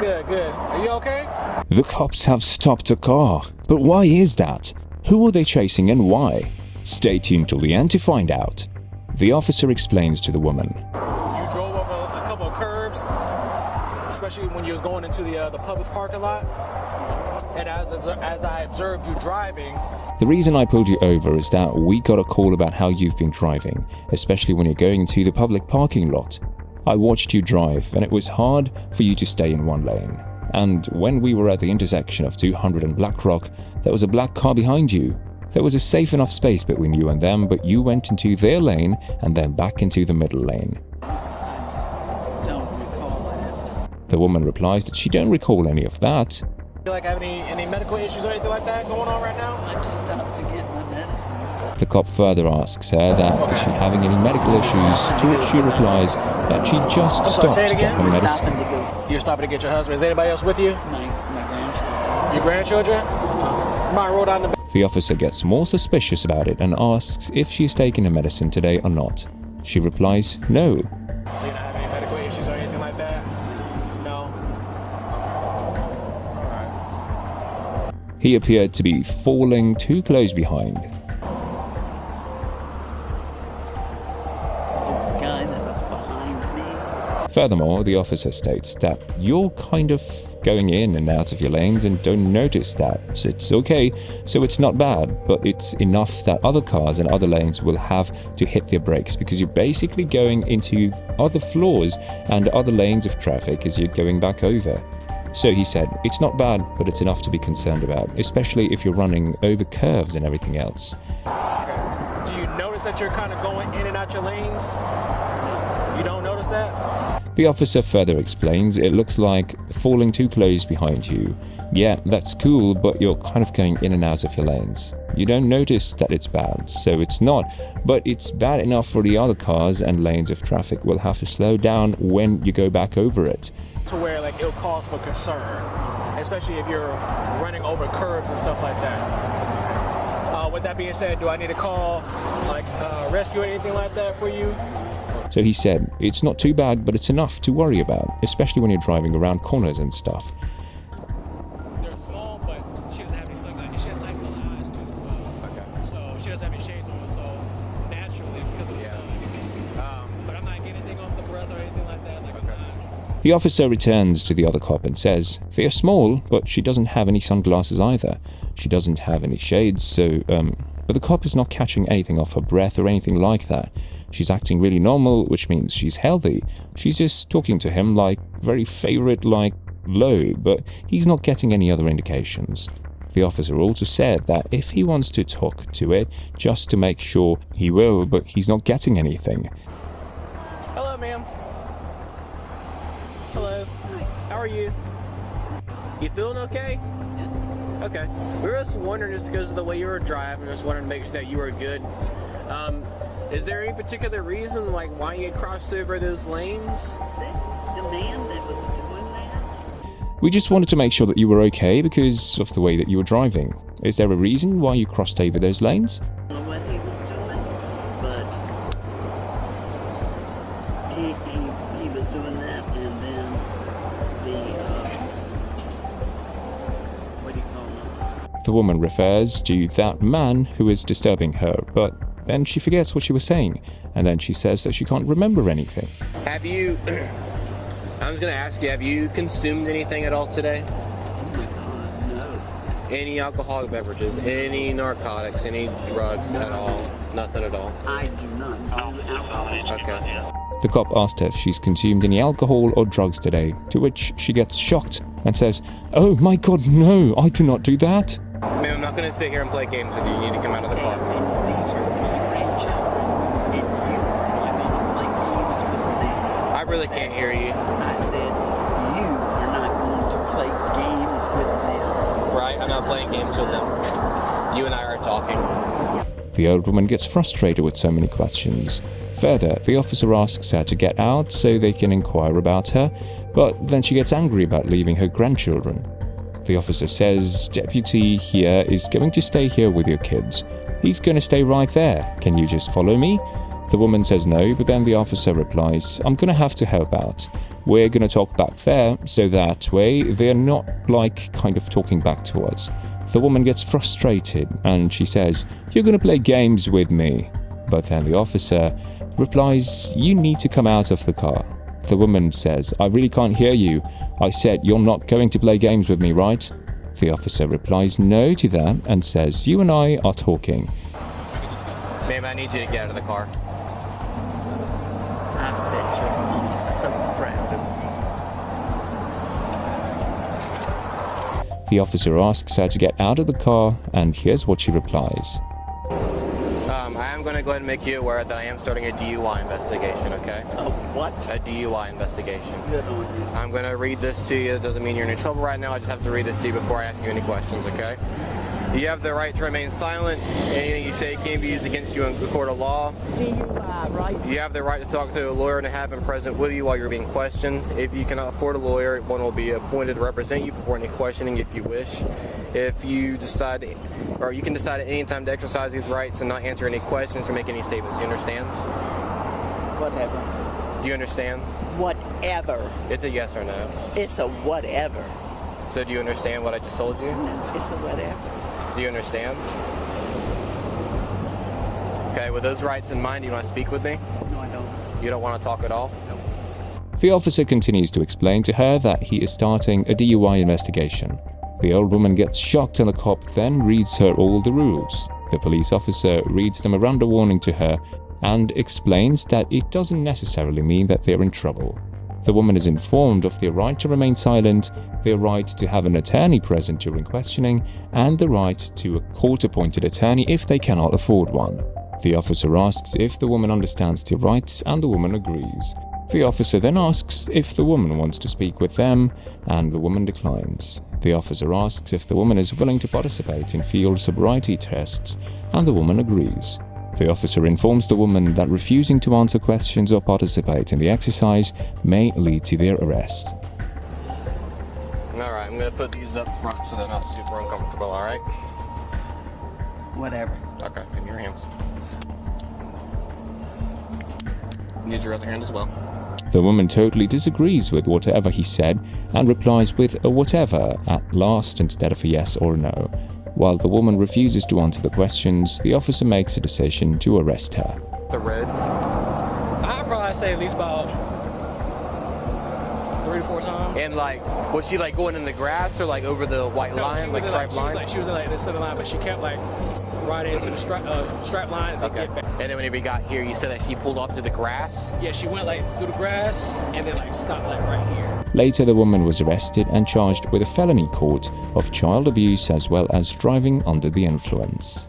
Good, good. Are you okay? The cops have stopped a car. But why is that? Who are they chasing and why? Stay tuned till the end to find out. The officer explains to the woman. You drove over a couple of curbs, especially when you was going into the Publix parking lot. And as I observed you driving... The reason I pulled you over is that we got a call about how you've been driving, especially when you're going into the public parking lot. I watched you drive and it was hard for you to stay in one lane. And when we were at the intersection of 200 and Black Rock, there was a black car behind you. There was a safe enough space between you and them, but you went into their lane and then back into the middle lane. I don't recall that. The woman replies that she don't recall any of that. You like have any medical issues or anything like that going on right now? I just stopped to get my medicine. The cop further asks her that is she having any medical issues, to which she replies that she just stopped to get her medicine. You're stopping to get your husband. Is anybody else with you? My grandchildren. Your grandchildren? Might roll down the... The officer gets more suspicious about it and asks if she's taking her medicine today or not. She replies, no. So you're not having any medical issues or anything like that? No? Alright. He appeared to be falling too close behind. Furthermore, the officer states that you're kind of going in and out of your lanes and don't notice that. It's okay, so it's not bad, but it's enough that other cars and other lanes will have to hit their brakes because you're basically going into other floors and other lanes of traffic as you're going back over. So he said, it's not bad, but it's enough to be concerned about, especially if you're running over curves and everything else. Okay. Do you notice that you're kind of going in and out your lanes? You don't notice that? The officer further explains it looks like falling too close behind you. Yeah, that's cool, but you're kind of going in and out of your lanes. You don't notice that it's bad, so it's not, but it's bad enough for the other cars and lanes of traffic will have to slow down when you go back over it. To where like it'll cause for concern, especially if you're running over curbs and stuff like that. With that being said, do I need to call like rescue or anything like that for you? So he said, it's not too bad, but it's enough to worry about, especially when you're driving around corners and stuff. They're small, but she doesn't have any sunglasses. She has light colored eyes too as well. Okay. So she doesn't have any shades on, so naturally, because of the sun. But I'm not getting anything off the breath or anything like that. Like The officer returns to the other cop and says, they're small, but she doesn't have any sunglasses either. She doesn't have any shades, so, but the cop is not catching anything off her breath or anything like that. She's acting really normal, which means she's healthy. She's just talking to him like very favorite, like low, but he's not getting any other indications. The officer also said that if he wants to talk to it, just to make sure he will, but he's not getting anything. Hello, ma'am. Hello. How are you? You feeling okay? Okay. We were just wondering, just because of the way you were driving, just wanted to make sure that you were good. Is there any particular reason, like, why you had crossed over those lanes? The man that was doing that? We just wanted to make sure that you were okay because of the way that you were driving. Is there a reason why you crossed over those lanes? I don't know what he was doing, but he was doing that, and then what do you call him? The woman refers to that man who is disturbing her, but then she forgets what she was saying, and then she says that she can't remember anything. Have you, I was going to ask you, have you consumed anything at all today? No. Any alcoholic beverages, any narcotics, any drugs at all? Nothing at all? I do not do alcohol. Okay. The cop asked her if she's consumed any alcohol or drugs today, to which she gets shocked and says, oh my god, no, I do not do that. Ma'am, I'm not going to sit here and play games with you. You need to come out of the car. These are my grandchildren, and you are going to play games with them. I really can't hear you. I said, you are not going to play games with them. Right? I'm not playing games with them. You and I are talking. The old woman gets frustrated with so many questions. Further, the officer asks her to get out so they can inquire about her, but then she gets angry about leaving her grandchildren. The officer says, Deputy here is going to stay here with your kids. He's going to stay right there. Can you just follow me? The woman says no, but then the officer replies, "I'm gonna have to help out. We're gonna talk back there, so that way they're not like kind of talking back to us." The woman gets frustrated and she says, "You're gonna play games with me." But then the officer replies, "You need to come out of the car." The woman says, "I really can't hear you. I said you're not going to play games with me, right?" The officer replies no to that and says, "You and I are talking." Ma'am, I need you to get out of the car. I bet your mama's so proud of you. The officer asks her to get out of the car, and here's what she replies. I am going to go ahead and make you aware that I am starting a DUI investigation, okay? Oh, what? A DUI investigation. Good on you. I'm going to read this to you. It doesn't mean you're in trouble right now. I just have to read this to you before I ask you any questions, okay? You have the right to remain silent. Anything you say can be used against you in the court of law. DUI, right? You have the right to talk to a lawyer and to have him present with you while you're being questioned. If you cannot afford a lawyer, one will be appointed to represent you before any questioning if you wish. If you decide, or you can decide at any time to exercise these rights and not answer any questions or make any statements. Do you understand? Whatever. Do you understand? Whatever. It's a yes or no. It's a whatever. So do you understand what I just told you? No, it's a whatever. Do you understand? Okay, with those rights in mind, do you want to speak with me? No, I don't. You don't want to talk at all? The officer continues to explain to her that he is starting a DUI investigation. The old woman gets shocked and the cop then reads her all the rules. The police officer reads the Miranda warning to her and explains that it doesn't necessarily mean that they're in trouble. The woman is informed of their right to remain silent, their right to have an attorney present during questioning, and the right to a court-appointed attorney if they cannot afford one. The officer asks if the woman understands their rights, and the woman agrees. The officer then asks if the woman wants to speak with them, and the woman declines. The officer asks if the woman is willing to participate in field sobriety tests, and the woman agrees. The officer informs the woman that refusing to answer questions or participate in the exercise may lead to their arrest. Alright, I'm going to put these up front so they're not super uncomfortable, alright? Whatever. Okay, give me your hands. Use your other hand as well. The woman totally disagrees with whatever he said and replies with a whatever at last instead of a yes or a no. While the woman refuses to answer the questions, the officer makes a decision to arrest her. The red. I'd probably say at least about 3 to 4 times. And like, was she like going in the grass or like over the white No, line, like striped line? She was in like the center line, but she kept like right into the strap line and then Okay. get back. And then whenever we got here, you said that she pulled off to the grass? Yeah, she went like through the grass and then like stopped like right here. Later, the woman was arrested and charged with a felony count of child abuse as well as driving under the influence.